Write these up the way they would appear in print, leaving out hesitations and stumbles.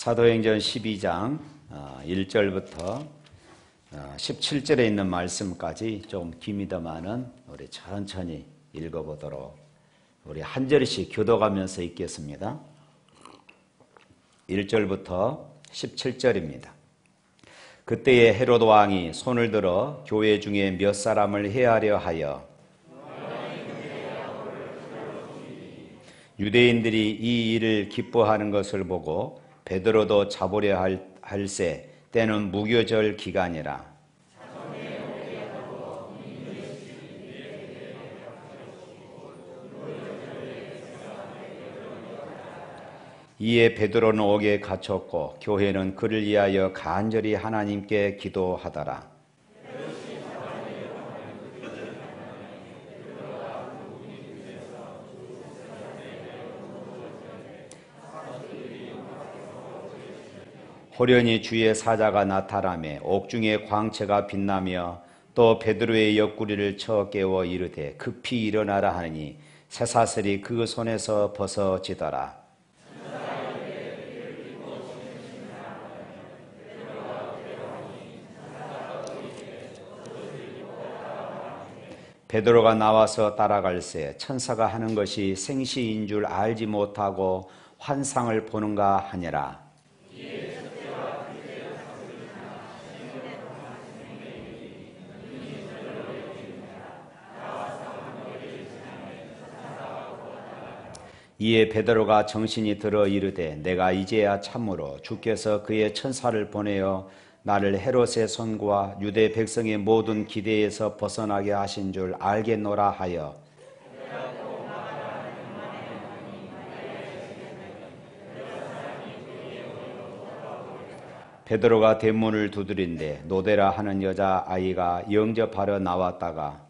사도행전 12장 1절부터 17절에 있는 말씀까지 좀 깁니다마는 우리 천천히 읽어보도록 우리 한 절씩 교도가면서 읽겠습니다. 1절부터 17절입니다. 그때에 헤롯 왕이 손을 들어 교회 중에 몇 사람을 해하려 하여 유대인들이 이 일을 기뻐하는 것을 보고 베드로도 잡으려 할세 때는 무교절 기간이라. 이에 베드로는 옥에 갇혔고 교회는 그를 위하여 간절히 하나님께 기도하더라. 호련히 주의 사자가 나타나매 옥중에 광채가 빛나며 또 베드로의 옆구리를 쳐 깨워 이르되 급히 일어나라 하니 쇠사슬이 그 손에서 벗어지더라. 베드로가 나와서 따라갈새 천사가 하는 것이 생시인 줄 알지 못하고 환상을 보는가 하니라. 이에 베드로가 정신이 들어 이르되 내가 이제야 참으로 주께서 그의 천사를 보내어 나를 헤롯의 손과 유대 백성의 모든 기대에서 벗어나게 하신 줄 알겠노라 하여 베드로가 대문을 두드린데 노데라 하는 여자아이가 영접하러 나왔다가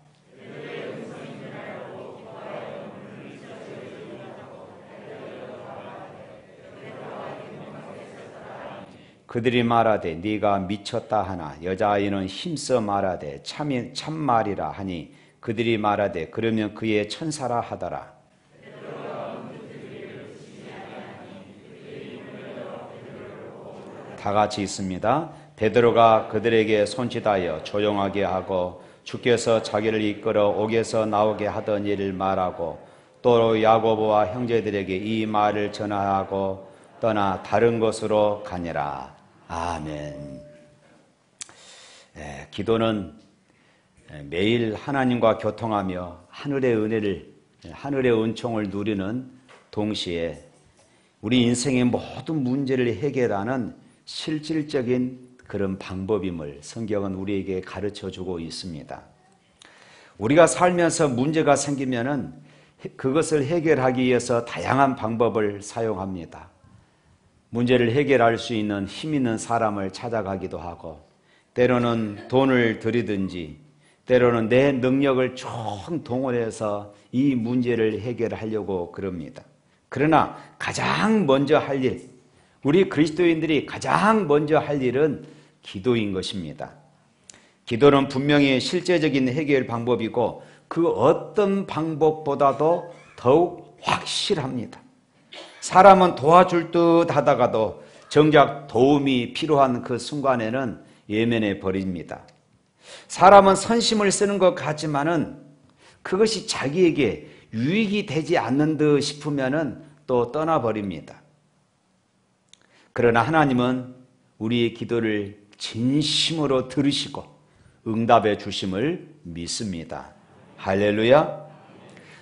그들이 말하되 네가 미쳤다 하나 여자아이는 힘써 말하되 참말이라 하니 그들이 말하되 그러면 그의 천사라 하더라. 다 같이 있습니다. 베드로가 그들에게 손짓하여 조용하게 하고 주께서 자기를 이끌어 옥에서 나오게 하던 일을 말하고 또 야고보와 형제들에게 이 말을 전하고 떠나 다른 곳으로 가니라. 아멘. 기도는 매일 하나님과 교통하며 하늘의 은혜를, 하늘의 은총을 누리는 동시에 우리 인생의 모든 문제를 해결하는 실질적인 그런 방법임을 성경은 우리에게 가르쳐주고 있습니다. 우리가 살면서 문제가 생기면은 그것을 해결하기 위해서 다양한 방법을 사용합니다. 문제를 해결할 수 있는 힘 있는 사람을 찾아가기도 하고 때로는 돈을 들이든지 때로는 내 능력을 총 동원해서 이 문제를 해결하려고 그럽니다. 그러나 가장 먼저 할 일, 우리 그리스도인들이 가장 먼저 할 일은 기도인 것입니다. 기도는 분명히 실제적인 해결 방법이고 그 어떤 방법보다도 더욱 확실합니다. 사람은 도와줄 듯 하다가도 정작 도움이 필요한 그 순간에는 예면해 버립니다. 사람은 선심을 쓰는 것 같지만은 그것이 자기에게 유익이 되지 않는 듯 싶으면은 또 떠나버립니다. 그러나 하나님은 우리의 기도를 진심으로 들으시고 응답해 주심을 믿습니다. 할렐루야.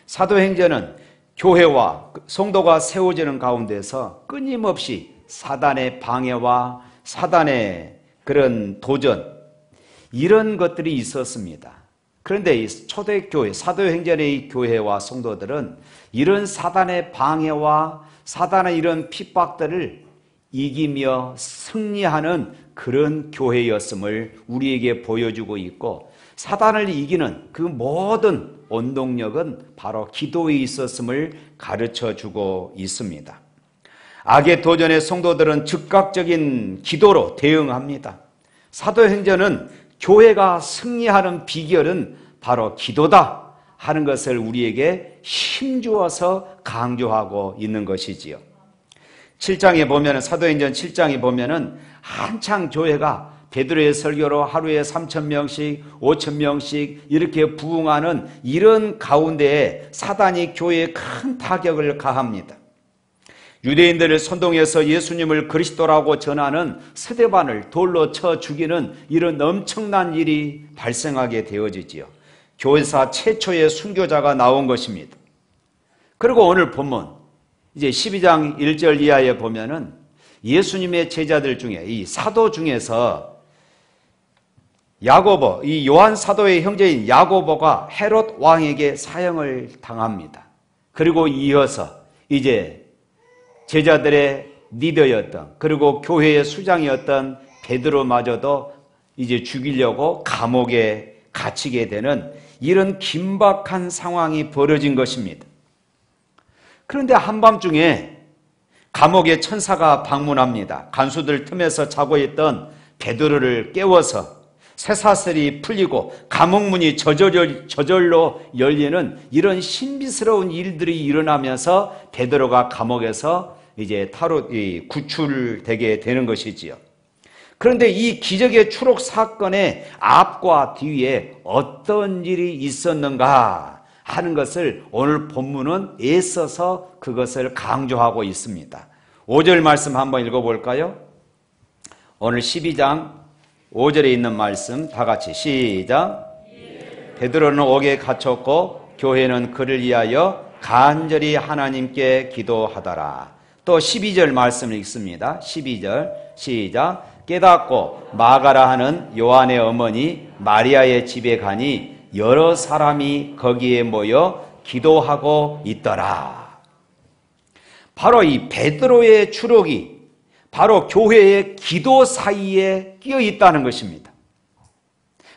사도행전은 교회와 성도가 세워지는 가운데서 끊임없이 사단의 방해와 사단의 그런 도전 이런 것들이 있었습니다. 그런데 이 초대교회, 사도행전의 교회와 성도들은 이런 사단의 방해와 사단의 이런 핍박들을 이기며 승리하는 그런 교회였음을 우리에게 보여주고 있고 사단을 이기는 그 모든 원동력은 바로 기도에 있었음을 가르쳐주고 있습니다. 악의 도전에 성도들은 즉각적인 기도로 대응합니다. 사도행전은 교회가 승리하는 비결은 바로 기도다 하는 것을 우리에게 힘주어서 강조하고 있는 것이지요. 7장에 보면은, 사도행전 7장에 보면은 한창 교회가 베드로의 설교로 하루에 3,000명씩 5,000명씩 이렇게 부흥하는 이런 가운데에 사단이 교회에 큰 타격을 가합니다. 유대인들을 선동해서 예수님을 그리스도라고 전하는 스데반을 돌로 쳐 죽이는 이런 엄청난 일이 발생하게 되어지지요. 교회사 최초의 순교자가 나온 것입니다. 그리고 오늘 본문 이제 12장 1절 이하에 보면은 예수님의 제자들 중에 이 사도 중에서 야고보, 이 요한 사도의 형제인 야고보가 헤롯 왕에게 사형을 당합니다. 그리고 이어서 이제 제자들의 리더였던, 그리고 교회의 수장이었던 베드로마저도 이제 죽이려고 감옥에 갇히게 되는 이런 긴박한 상황이 벌어진 것입니다. 그런데 한밤중에 감옥에 천사가 방문합니다. 간수들 틈에서 자고 있던 베드로를 깨워서 쇠사슬이 풀리고 감옥문이 저절로 열리는 이런 신비스러운 일들이 일어나면서 베드로가 감옥에서 이제 구출되게 되는 것이지요. 그런데 이 기적의 추록 사건의 앞과 뒤에 어떤 일이 있었는가 하는 것을 오늘 본문은 애써서 그것을 강조하고 있습니다. 5절 말씀 한번 읽어볼까요? 오늘 12장 5절에 있는 말씀 다 같이 시작. 베드로는 옥에 갇혔고 교회는 그를 위하여 간절히 하나님께 기도하더라. 또 12절 말씀을 읽습니다. 12절 시작. 깨닫고 마가라 하는 요한의 어머니 마리아의 집에 가니 여러 사람이 거기에 모여 기도하고 있더라. 바로 이 베드로의 추록이 바로 교회의 기도 사이에 끼어 있다는 것입니다.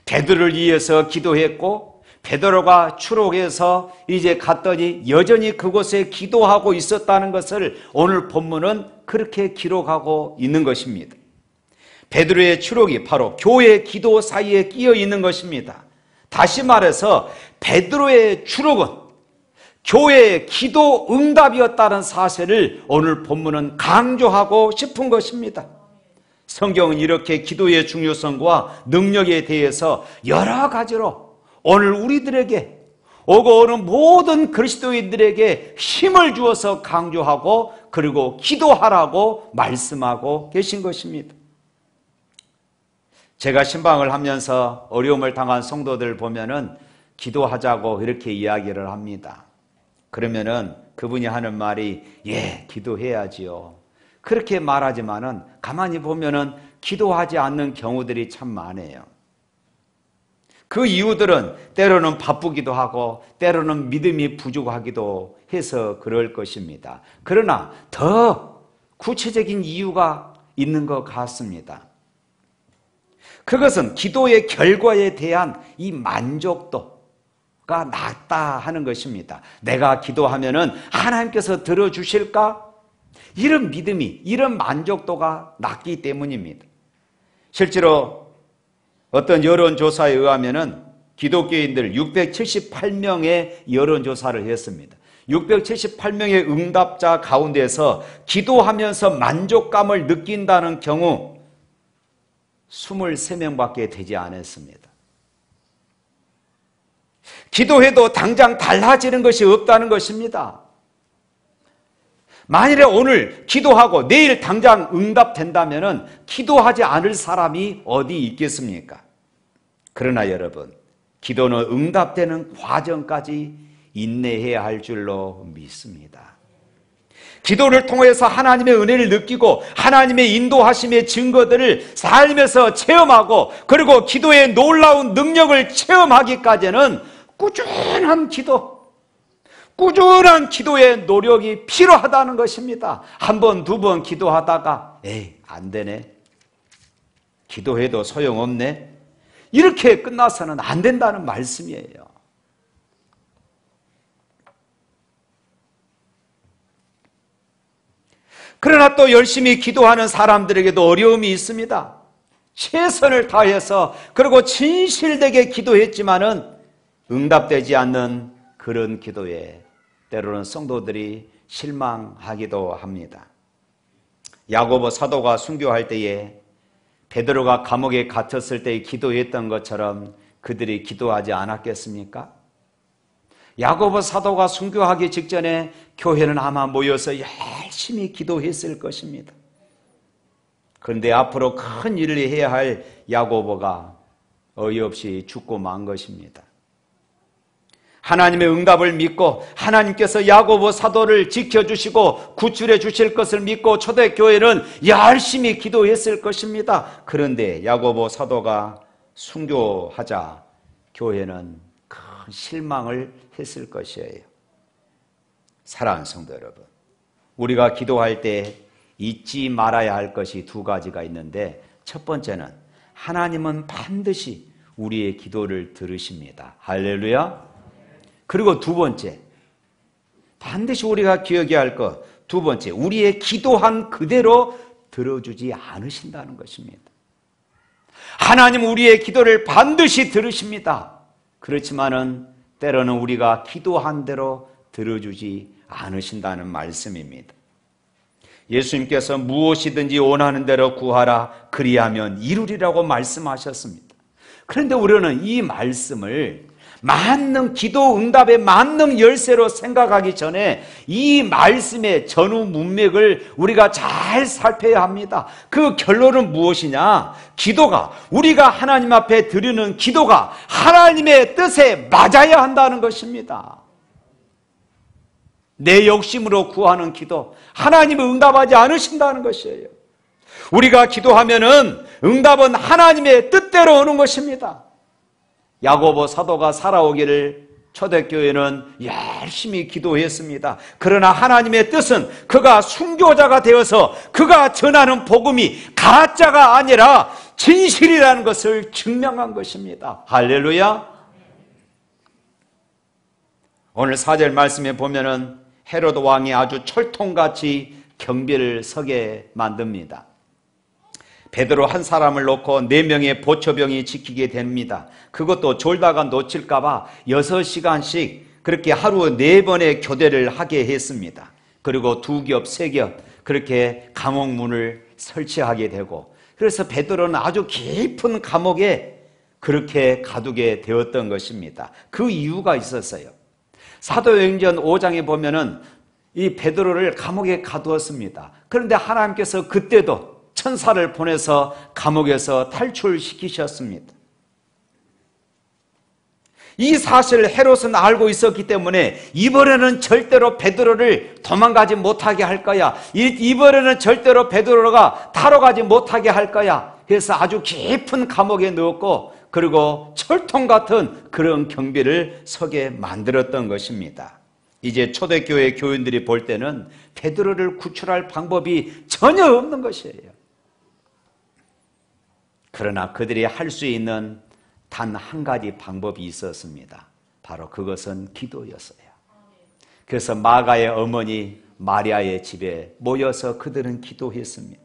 베드로를 위해서 기도했고 베드로가 추록해서 이제 갔더니 여전히 그곳에 기도하고 있었다는 것을 오늘 본문은 그렇게 기록하고 있는 것입니다. 베드로의 추록이 바로 교회의 기도 사이에 끼어 있는 것입니다. 다시 말해서 베드로의 추록은 교회의 기도 응답이었다는 사실을 오늘 본문은 강조하고 싶은 것입니다. 성경은 이렇게 기도의 중요성과 능력에 대해서 여러 가지로 오늘 우리들에게 오고 오는 모든 그리스도인들에게 힘을 주어서 강조하고 그리고 기도하라고 말씀하고 계신 것입니다. 제가 신방을 하면서 어려움을 당한 성도들 보면은 기도하자고 이렇게 이야기를 합니다. 그러면은 그분이 하는 말이 기도해야지요. 그렇게 말하지만은 가만히 보면은 기도하지 않는 경우들이 참 많아요. 그 이유들은 때로는 바쁘기도 하고 때로는 믿음이 부족하기도 해서 그럴 것입니다. 그러나 더 구체적인 이유가 있는 것 같습니다. 그것은 기도의 결과에 대한 이 만족도가 낮다 하는 것입니다. 내가 기도하면은 하나님께서 들어주실까? 이런 믿음이, 이런 만족도가 낮기 때문입니다. 실제로 어떤 여론조사에 의하면은 기독교인들 678명의 여론조사를 했습니다. 678명의 응답자 가운데서 기도하면서 만족감을 느낀다는 경우 23명밖에 되지 않았습니다. 기도해도 당장 달라지는 것이 없다는 것입니다. 만일에 오늘 기도하고 내일 당장 응답된다면 기도하지 않을 사람이 어디 있겠습니까? 그러나 여러분, 기도는 응답되는 과정까지 인내해야 할 줄로 믿습니다. 기도를 통해서 하나님의 은혜를 느끼고 하나님의 인도하심의 증거들을 삶에서 체험하고 그리고 기도의 놀라운 능력을 체험하기까지는 꾸준한 기도의 노력이 필요하다는 것입니다. 한 번, 두 번 기도하다가 안 되네. 기도해도 소용없네. 이렇게 끝나서는 안 된다는 말씀이에요. 그러나 또 열심히 기도하는 사람들에게도 어려움이 있습니다. 최선을 다해서 그리고 진실되게 기도했지만은 응답되지 않는 그런 기도에 때로는 성도들이 실망하기도 합니다. 야고보 사도가 순교할 때에 베드로가 감옥에 갇혔을 때 기도했던 것처럼 그들이 기도하지 않았겠습니까? 야고보 사도가 순교하기 직전에 교회는 아마 모여서 열심히 기도했을 것입니다. 그런데 앞으로 큰 일을 해야 할 야고보가 어이없이 죽고 만 것입니다. 하나님의 응답을 믿고 하나님께서 야고보 사도를 지켜주시고 구출해 주실 것을 믿고 초대교회는 열심히 기도했을 것입니다. 그런데 야고보 사도가 순교하자 교회는 큰 실망을 했을 것이에요. 사랑하는 성도 여러분, 우리가 기도할 때 잊지 말아야 할 것이 두 가지가 있는데, 첫 번째는 하나님은 반드시 우리의 기도를 들으십니다. 할렐루야. 그리고 두 번째, 반드시 우리가 기억해야 할 것, 두 번째, 우리의 기도한 그대로 들어주지 않으신다는 것입니다. 하나님 우리의 기도를 반드시 들으십니다. 그렇지만은 때로는 우리가 기도한 대로 들어주지 않으신다는 말씀입니다. 예수님께서 무엇이든지 원하는 대로 구하라 그리하면 이루리라고 말씀하셨습니다. 그런데 우리는 이 말씀을 만능 기도 응답의 만능 열쇠로 생각하기 전에 이 말씀의 전후 문맥을 우리가 잘 살펴야 합니다. 그 결론은 무엇이냐? 기도가, 우리가 하나님 앞에 드리는 기도가 하나님의 뜻에 맞아야 한다는 것입니다. 내 욕심으로 구하는 기도, 하나님은 응답하지 않으신다는 것이에요. 우리가 기도하면은 응답은 하나님의 뜻대로 오는 것입니다. 야고보 사도가 살아오기를 초대교회는 열심히 기도했습니다. 그러나 하나님의 뜻은 그가 순교자가 되어서 그가 전하는 복음이 가짜가 아니라 진실이라는 것을 증명한 것입니다. 할렐루야. 오늘 4절 말씀에 보면은 헤로드 왕이 아주 철통같이 경비를 서게 만듭니다. 베드로 한 사람을 놓고 4명의 보초병이 지키게 됩니다. 그것도 졸다가 놓칠까 봐 6시간씩 그렇게 하루 4번의 교대를 하게 했습니다. 그리고 2겹, 3겹 그렇게 감옥문을 설치하게 되고, 그래서 베드로는 아주 깊은 감옥에 그렇게 가두게 되었던 것입니다. 그 이유가 있었어요. 사도행전 5장에 보면은 이 베드로를 감옥에 가두었습니다. 그런데 하나님께서 그때도 천사를 보내서 감옥에서 탈출시키셨습니다. 이 사실을 헤롯은 알고 있었기 때문에 이번에는 절대로 베드로를 도망가지 못하게 할 거야. 이번에는 절대로 베드로가 타러 가지 못하게 할 거야. 그래서 아주 깊은 감옥에 넣었고, 그리고 철통 같은 그런 경비를 서게 만들었던 것입니다. 이제 초대교회 교인들이 볼 때는 베드로를 구출할 방법이 전혀 없는 것이에요. 그러나 그들이 할 수 있는 단 한 가지 방법이 있었습니다. 바로 그것은 기도였어요. 그래서 마가의 어머니 마리아의 집에 모여서 그들은 기도했습니다.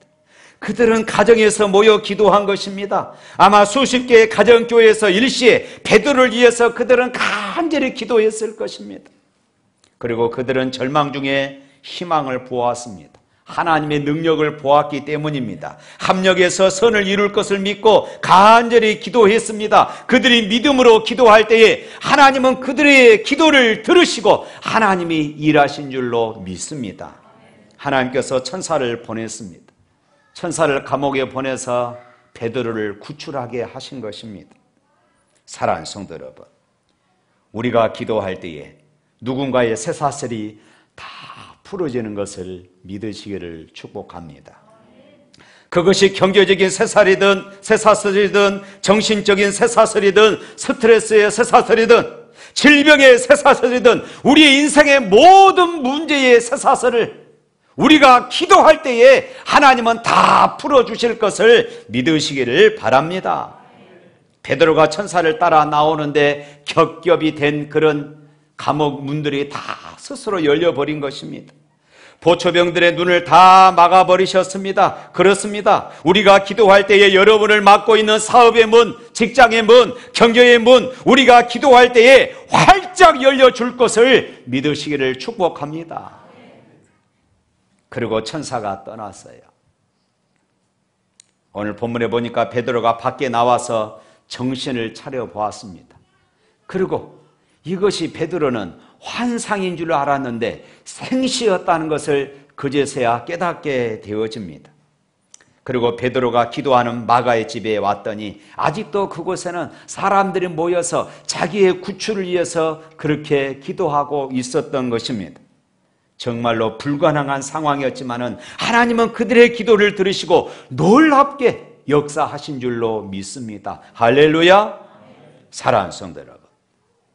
그들은 가정에서 모여 기도한 것입니다. 아마 수십 개의 가정교회에서 일시에 베드로를 위해서 그들은 간절히 기도했을 것입니다. 그리고 그들은 절망 중에 희망을 보았습니다. 하나님의 능력을 보았기 때문입니다. 합력해서 선을 이룰 것을 믿고 간절히 기도했습니다. 그들이 믿음으로 기도할 때에 하나님은 그들의 기도를 들으시고 하나님이 일하신 줄로 믿습니다. 하나님께서 천사를 보냈습니다. 천사를 감옥에 보내서 베드로를 구출하게 하신 것입니다. 사랑하는 성도 여러분, 우리가 기도할 때에 누군가의 쇠사슬이 다 풀어지는 것을 믿으시기를 축복합니다. 그것이 경제적인 쇠사슬이든 정신적인 쇠사슬이든 스트레스의 쇠사슬이든 질병의 쇠사슬이든 우리의 인생의 모든 문제의 쇠사슬을 우리가 기도할 때에 하나님은 다 풀어주실 것을 믿으시기를 바랍니다. 베드로가 천사를 따라 나오는데 겹겹이 된 그런 감옥 문들이 다 스스로 열려버린 것입니다. 보초병들의 눈을 다 막아버리셨습니다. 그렇습니다. 우리가 기도할 때에 여러분을 막고 있는 사업의 문, 직장의 문, 경제의 문, 우리가 기도할 때에 활짝 열려줄 것을 믿으시기를 축복합니다. 그리고 천사가 떠났어요. 오늘 본문에 보니까 베드로가 밖에 나와서 정신을 차려 보았습니다. 그리고 이것이 베드로는 환상인 줄 알았는데 생시였다는 것을 그제서야 깨닫게 되어집니다. 그리고 베드로가 기도하는 마가의 집에 왔더니 아직도 그곳에는 사람들이 모여서 자기의 구출을 위해서 그렇게 기도하고 있었던 것입니다. 정말로 불가능한 상황이었지만은 하나님은 그들의 기도를 들으시고 놀랍게 역사하신 줄로 믿습니다. 할렐루야. 사랑하는 성도 여러분,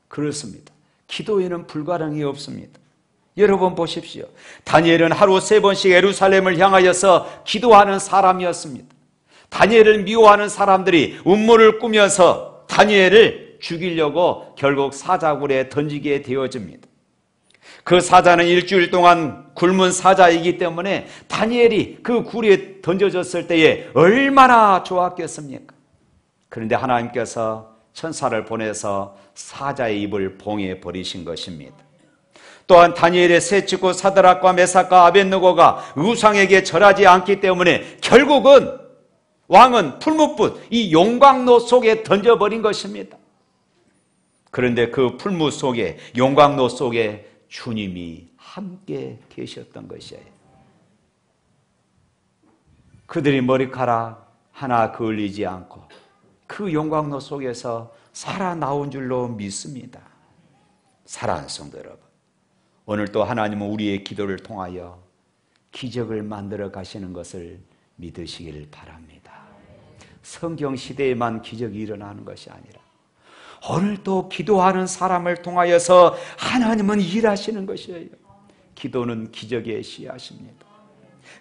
그렇습니다. 기도에는 불가능이 없습니다. 여러분 보십시오. 다니엘은 하루 3번씩 예루살렘을 향하여서 기도하는 사람이었습니다. 다니엘을 미워하는 사람들이 음모를 꾸며서 다니엘을 죽이려고 결국 사자굴에 던지게 되어집니다. 그 사자는 일주일 동안 굶은 사자이기 때문에 다니엘이 그 굴에 던져졌을 때에 얼마나 좋았겠습니까? 그런데 하나님께서 천사를 보내서 사자의 입을 봉해 버리신 것입니다. 또한 다니엘의 세 친구 사드락과 메삭과 아벳느고가 우상에게 절하지 않기 때문에 결국은 왕은 풀무불, 이 용광로 속에 던져버린 것입니다. 그런데 그 풀무 속에, 용광로 속에 주님이 함께 계셨던 것이에요. 그들이 머리카락 하나 그을리지 않고 그 용광로 속에서 살아나온 줄로 믿습니다. 사랑하는 성도 여러분, 오늘 또 하나님은 우리의 기도를 통하여 기적을 만들어 가시는 것을 믿으시길 바랍니다. 성경 시대에만 기적이 일어나는 것이 아니라 오늘 또 기도하는 사람을 통하여서 하나님은 일하시는 것이에요. 기도는 기적의 씨앗입니다.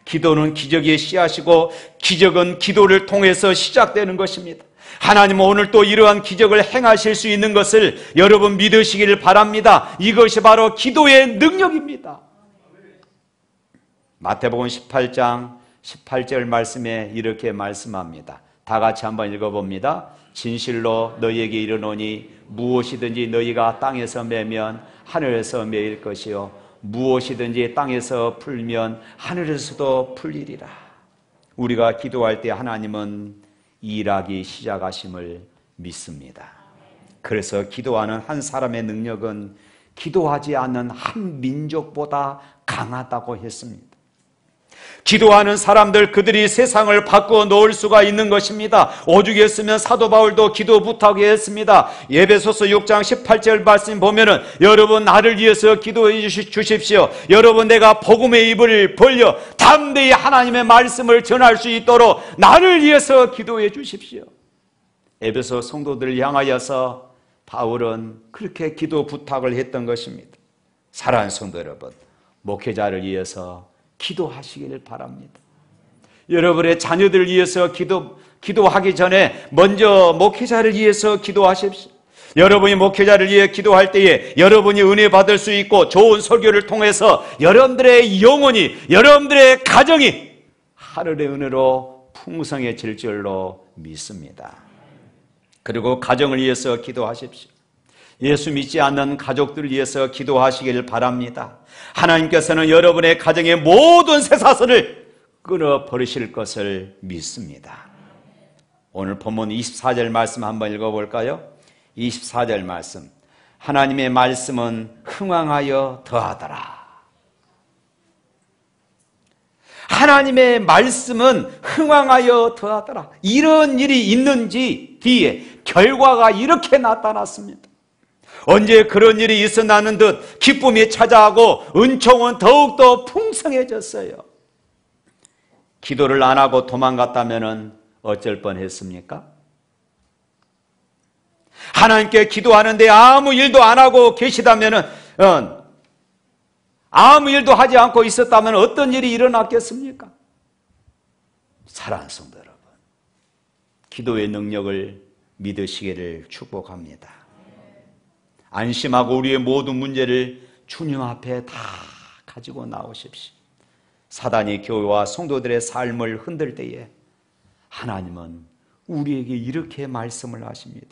기도는 기적의 씨앗이고 기적은 기도를 통해서 시작되는 것입니다. 하나님은 오늘 또 이러한 기적을 행하실 수 있는 것을 여러분 믿으시기를 바랍니다. 이것이 바로 기도의 능력입니다. 마태복음 18장 18절 말씀에 이렇게 말씀합니다. 다 같이 한번 읽어봅니다. 진실로 너희에게 이르노니 무엇이든지 너희가 땅에서 매면 하늘에서 매일 것이요 무엇이든지 땅에서 풀면 하늘에서도 풀리리라. 우리가 기도할 때 하나님은 일하기 시작하심을 믿습니다. 그래서 기도하는 한 사람의 능력은 기도하지 않는 한 민족보다 강하다고 했습니다. 기도하는 사람들, 그들이 세상을 바꾸어 놓을 수가 있는 것입니다. 오죽했으면 사도 바울도 기도 부탁해 했습니다. 에베소서 6장 18절 말씀 보면은 여러분 나를 위해서 기도해 주십시오. 여러분 내가 복음의 입을 벌려 담대히 하나님의 말씀을 전할 수 있도록 나를 위해서 기도해 주십시오. 에베소 성도들을 향하여서 바울은 그렇게 기도 부탁을 했던 것입니다. 사랑하는 성도 여러분, 목회자를 위해서 기도하시기를 바랍니다. 여러분의 자녀들을 위해서 기도하기 전에 먼저 목회자를 위해서 기도하십시오. 여러분이 목회자를 위해 기도할 때에 여러분이 은혜 받을 수 있고 좋은 설교를 통해서 여러분들의 영혼이, 여러분들의 가정이 하늘의 은혜로 풍성해질 줄로 믿습니다. 그리고 가정을 위해서 기도하십시오. 예수 믿지 않는 가족들을 위해서 기도하시길 바랍니다. 하나님께서는 여러분의 가정의 모든 쇠사슬을 끊어버리실 것을 믿습니다. 오늘 본문 24절 말씀 한번 읽어볼까요? 24절 말씀. 하나님의 말씀은 흥왕하여 더하더라. 하나님의 말씀은 흥왕하여 더하더라. 이런 일이 있는지 뒤에 결과가 이렇게 나타났습니다. 언제 그런 일이 있어나는 듯 기쁨이 찾아오고 은총은 더욱더 풍성해졌어요. 기도를 안 하고 도망갔다면 어쩔 뻔했습니까? 하나님께 기도하는데 아무 일도 안 하고 계시다면, 아무 일도 하지 않고 있었다면 어떤 일이 일어났겠습니까? 사랑하는 성도 여러분, 기도의 능력을 믿으시기를 축복합니다. 안심하고 우리의 모든 문제를 주님 앞에 다 가지고 나오십시오. 사단이 교회와 성도들의 삶을 흔들 때에 하나님은 우리에게 이렇게 말씀을 하십니다.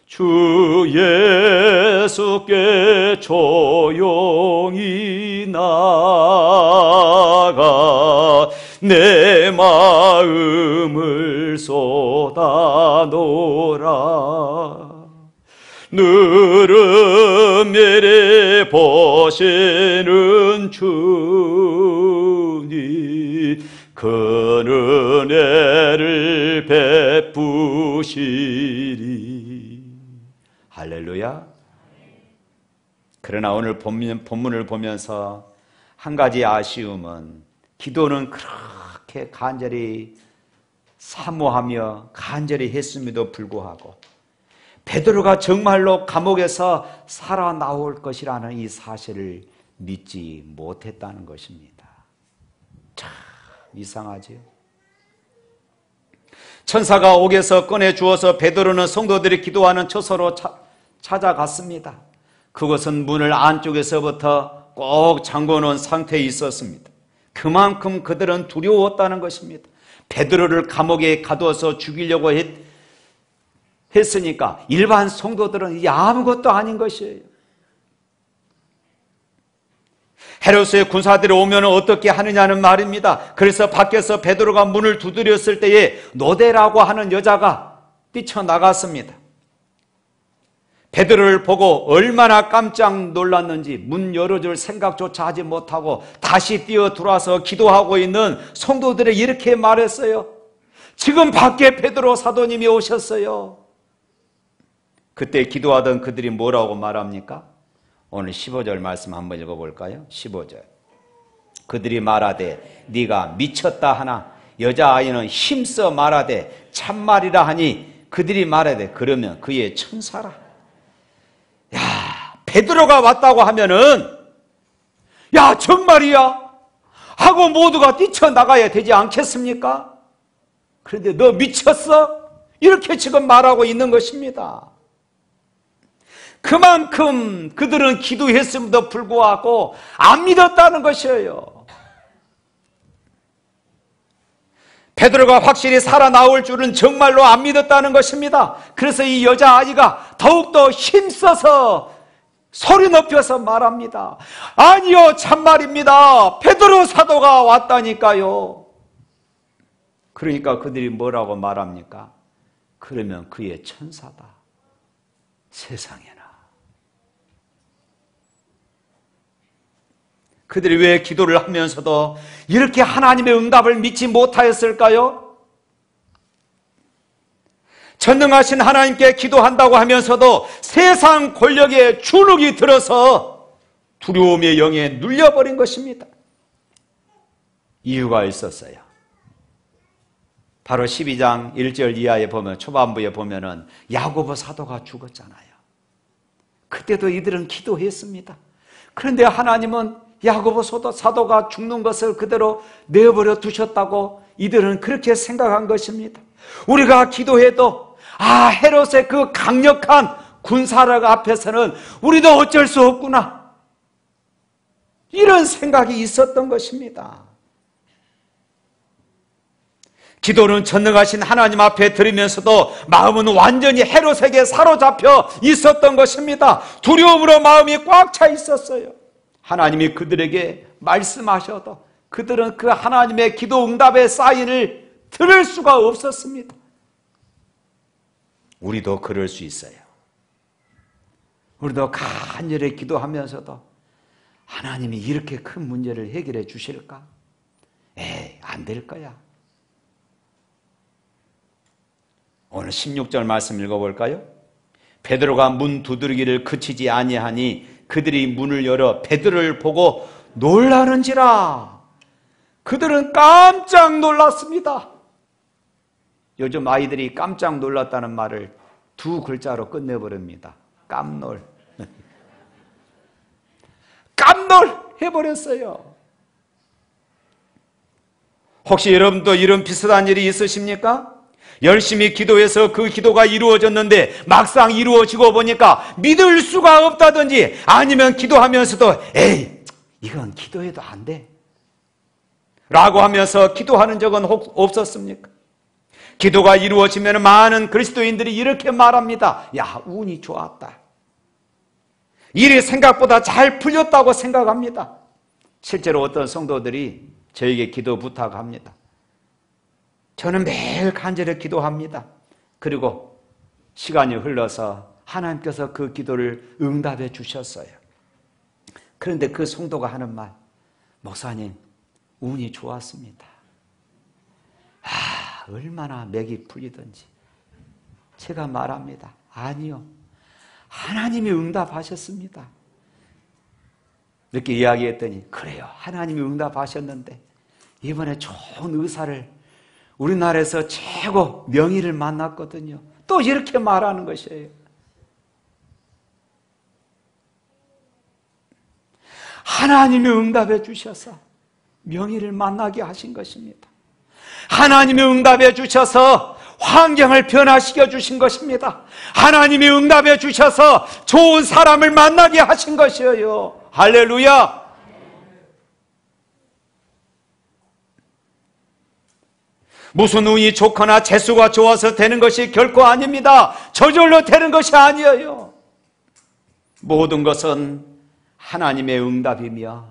주 예수께 조용히 나가 내 마음을 쏟아놓으라. 누름미리 보시는 주님 큰 은혜를 베푸시리. 할렐루야. 그러나 오늘 본문을 보면서 한 가지 아쉬움은 기도는 그렇게 간절히 사모하며 간절히 했음에도 불구하고 베드로가 정말로 감옥에서 살아나올 것이라는 이 사실을 믿지 못했다는 것입니다. 참 이상하지요. 천사가 옥에서 꺼내 주어서 베드로는 성도들이 기도하는 처소로 찾아갔습니다. 그곳은 문을 안쪽에서부터 꼭 잠궈놓은 상태에 있었습니다. 그만큼 그들은 두려웠다는 것입니다. 베드로를 감옥에 가두어서 죽이려고 했으니까 일반 성도들은 이게 아무것도 아닌 것이에요. 헤롯의 군사들이 오면 어떻게 하느냐는 말입니다. 그래서 밖에서 베드로가 문을 두드렸을 때에 노대라고 하는 여자가 뛰쳐나갔습니다. 베드로를 보고 얼마나 깜짝 놀랐는지 문 열어줄 생각조차 하지 못하고 다시 뛰어 들어와서 기도하고 있는 성도들이 이렇게 말했어요. 지금 밖에 베드로 사도님이 오셨어요. 그때 기도하던 그들이 뭐라고 말합니까? 오늘 15절 말씀 한번 읽어볼까요? 15절. 그들이 말하되 네가 미쳤다 하나 여자아이는 힘써 말하되 참말이라 하니 그들이 말하되 그러면 그의 천사라. 야, 베드로가 왔다고 하면은 야 정말이야 하고 모두가 뛰쳐나가야 되지 않겠습니까? 그런데 너 미쳤어? 이렇게 지금 말하고 있는 것입니다. 그만큼 그들은 기도했음에도 불구하고 안 믿었다는 것이에요. 베드로가 확실히 살아나올 줄은 정말로 안 믿었다는 것입니다. 그래서 이 여자아이가 더욱더 힘써서 소리 높여서 말합니다. 아니요, 참말입니다. 베드로 사도가 왔다니까요. 그러니까 그들이 뭐라고 말합니까? 그러면 그의 천사다. 세상에나. 그들이 왜 기도를 하면서도 이렇게 하나님의 응답을 믿지 못하였을까요? 전능하신 하나님께 기도한다고 하면서도 세상 권력에 주눅이 들어서 두려움의 영에 눌려버린 것입니다. 이유가 있었어요. 바로 12장 1절 이하에 보면 초반부에 보면은 야고보 사도가 죽었잖아요. 그때도 이들은 기도했습니다. 그런데 하나님은 야고보 사도가 죽는 것을 그대로 내버려 두셨다고 이들은 그렇게 생각한 것입니다. 우리가 기도해도 헤롯의 그 강력한 군사력 앞에서는 우리도 어쩔 수 없구나, 이런 생각이 있었던 것입니다. 기도는 전능하신 하나님 앞에 드리면서도 마음은 완전히 헤롯에게 사로잡혀 있었던 것입니다. 두려움으로 마음이 꽉 차 있었어요. 하나님이 그들에게 말씀하셔도 그들은 그 하나님의 기도 응답의 사인을 들을 수가 없었습니다. 우리도 그럴 수 있어요. 우리도 간절히 기도하면서도 하나님이 이렇게 큰 문제를 해결해 주실까? 안 될 거야. 오늘 16절 말씀 읽어볼까요? 베드로가 문 두드리기를 그치지 아니하니 그들이 문을 열어 베드로를 보고 놀라는지라. 그들은 깜짝 놀랐습니다. 요즘 아이들이 깜짝 놀랐다는 말을 두 글자로 끝내버립니다. 깜놀. 깜놀 해버렸어요. 혹시 여러분도 이런 비슷한 일이 있으십니까? 열심히 기도해서 그 기도가 이루어졌는데 막상 이루어지고 보니까 믿을 수가 없다든지, 아니면 기도하면서도 이건 기도해도 안 돼 라고 하면서 기도하는 적은 없었습니까? 기도가 이루어지면 많은 그리스도인들이 이렇게 말합니다. 야, 운이 좋았다. 일이 생각보다 잘 풀렸다고 생각합니다. 실제로 어떤 성도들이 저에게 기도 부탁합니다. 저는 매일 간절히 기도합니다. 그리고 시간이 흘러서 하나님께서 그 기도를 응답해 주셨어요. 그런데 그 성도가 하는 말, 목사님, 운이 좋았습니다. 얼마나 맥이 풀리든지. 제가 말합니다. 아니요, 하나님이 응답하셨습니다. 이렇게 이야기했더니, 그래요, 하나님이 응답하셨는데 이번에 좋은 의사를, 우리나라에서 최고 명의를 만났거든요. 또 이렇게 말하는 것이에요. 하나님이 응답해 주셔서 명의를 만나게 하신 것입니다. 하나님이 응답해 주셔서 환경을 변화시켜 주신 것입니다. 하나님이 응답해 주셔서 좋은 사람을 만나게 하신 것이에요. 할렐루야! 무슨 운이 좋거나 재수가 좋아서 되는 것이 결코 아닙니다. 저절로 되는 것이 아니에요. 모든 것은 하나님의 응답이며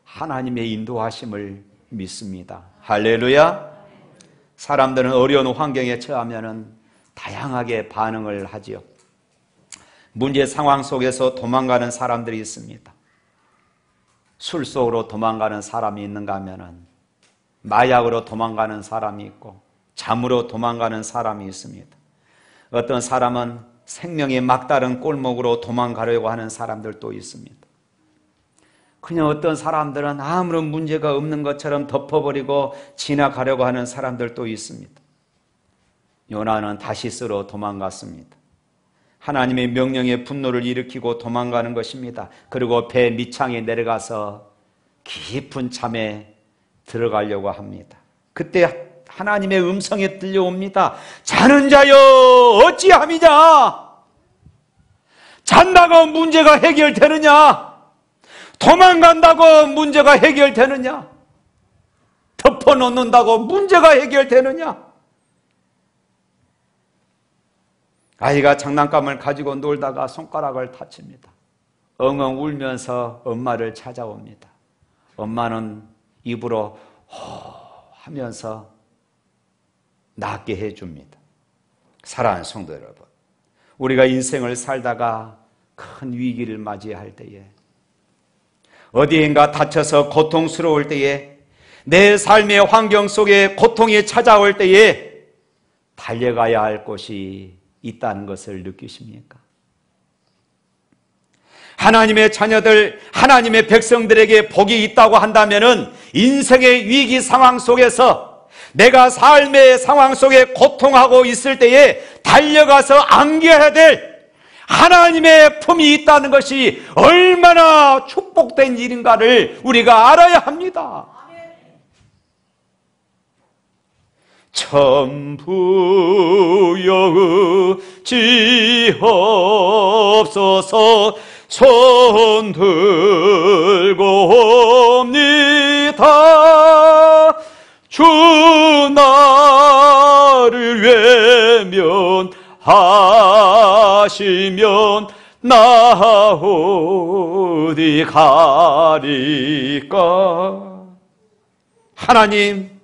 하나님의 인도하심을 믿습니다. 할렐루야! 사람들은 어려운 환경에 처하면 다양하게 반응을 하지요. 문제 상황 속에서 도망가는 사람들이 있습니다. 술 속으로 도망가는 사람이 있는가 하면은 마약으로 도망가는 사람이 있고 잠으로 도망가는 사람이 있습니다. 어떤 사람은 생명의 막다른 골목으로 도망가려고 하는 사람들도 있습니다. 그냥 어떤 사람들은 아무런 문제가 없는 것처럼 덮어버리고 지나가려고 하는 사람들도 있습니다. 요나는 다시스로 도망갔습니다. 하나님의 명령에 분노를 일으키고 도망가는 것입니다. 그리고 배 밑창에 내려가서 깊은 잠에 들어가려고 합니다. 그때 하나님의 음성이 들려옵니다. 자는 자여 어찌함이냐? 잔다고 문제가 해결되느냐? 도망간다고 문제가 해결되느냐? 덮어놓는다고 문제가 해결되느냐? 아이가 장난감을 가지고 놀다가 손가락을 다칩니다. 엉엉 울면서 엄마를 찾아옵니다. 엄마는 입으로 하면서 낫게 해줍니다. 사랑하는 성도 여러분, 우리가 인생을 살다가 큰 위기를 맞이할 때에, 어디엔가 다쳐서 고통스러울 때에, 내 삶의 환경 속에 고통이 찾아올 때에 달려가야 할 곳이 있다는 것을 느끼십니까? 하나님의 자녀들, 하나님의 백성들에게 복이 있다고 한다면 인생의 위기 상황 속에서 내가 삶의 상황 속에 고통하고 있을 때에 달려가서 안겨야 될 하나님의 품이 있다는 것이 얼마나 축복된 일인가를 우리가 알아야 합니다. 천부여지옵소서 손 들고 옵니다. 주 나를 외면하시면 나 어디 가리까? 하나님,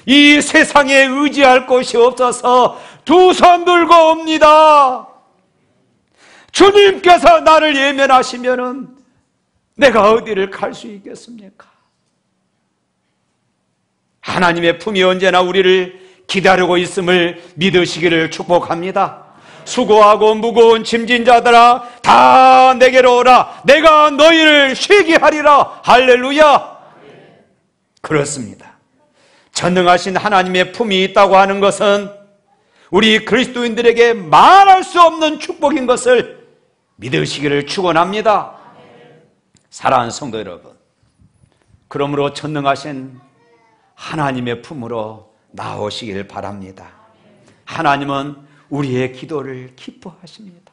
이 세상에 의지할 곳이 없어서 두 손 들고 옵니다. 주님께서 나를 예면하시면은 내가 어디를 갈 수 있겠습니까? 하나님의 품이 언제나 우리를 기다리고 있음을 믿으시기를 축복합니다. 수고하고 무거운 짐진 자들아 다 내게로 오라. 내가 너희를 쉬게 하리라. 할렐루야. 그렇습니다. 전능하신 하나님의 품이 있다고 하는 것은 우리 그리스도인들에게 말할 수 없는 축복인 것을 믿으시기를 축원합니다. 사랑하는 성도 여러분, 그러므로 전능하신 하나님의 품으로 나오시길 바랍니다. 하나님은 우리의 기도를 기뻐하십니다.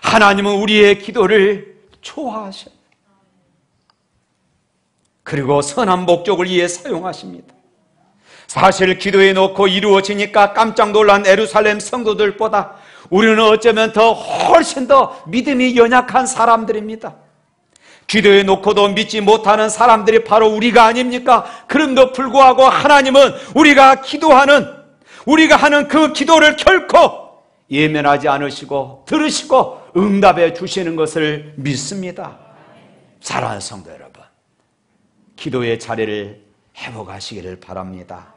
하나님은 우리의 기도를 좋아하셔요. 그리고 선한 목적을 위해 사용하십니다. 사실 기도해 놓고 이루어지니까 깜짝 놀란 예루살렘 성도들보다 우리는 어쩌면 훨씬 더 믿음이 연약한 사람들입니다. 기도해 놓고도 믿지 못하는 사람들이 바로 우리가 아닙니까? 그럼에도 불구하고 하나님은 우리가 하는 그 기도를 결코 예면하지 않으시고 들으시고 응답해 주시는 것을 믿습니다. 사랑하는 성도 여러분, 기도의 자리를 회복하시기를 바랍니다.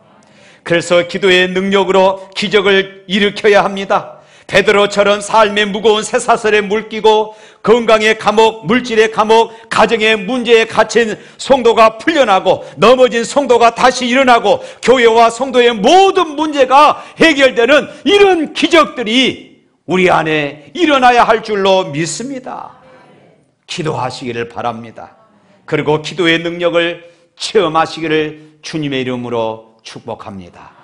그래서 기도의 능력으로 기적을 일으켜야 합니다. 베드로처럼 삶의 무거운 쇠사슬에 물끼고 건강의 감옥, 물질의 감옥, 가정의 문제에 갇힌 성도가 풀려나고 넘어진 성도가 다시 일어나고 교회와 성도의 모든 문제가 해결되는 이런 기적들이 우리 안에 일어나야 할 줄로 믿습니다. 기도하시기를 바랍니다. 그리고 기도의 능력을 체험하시기를 주님의 이름으로 축복합니다.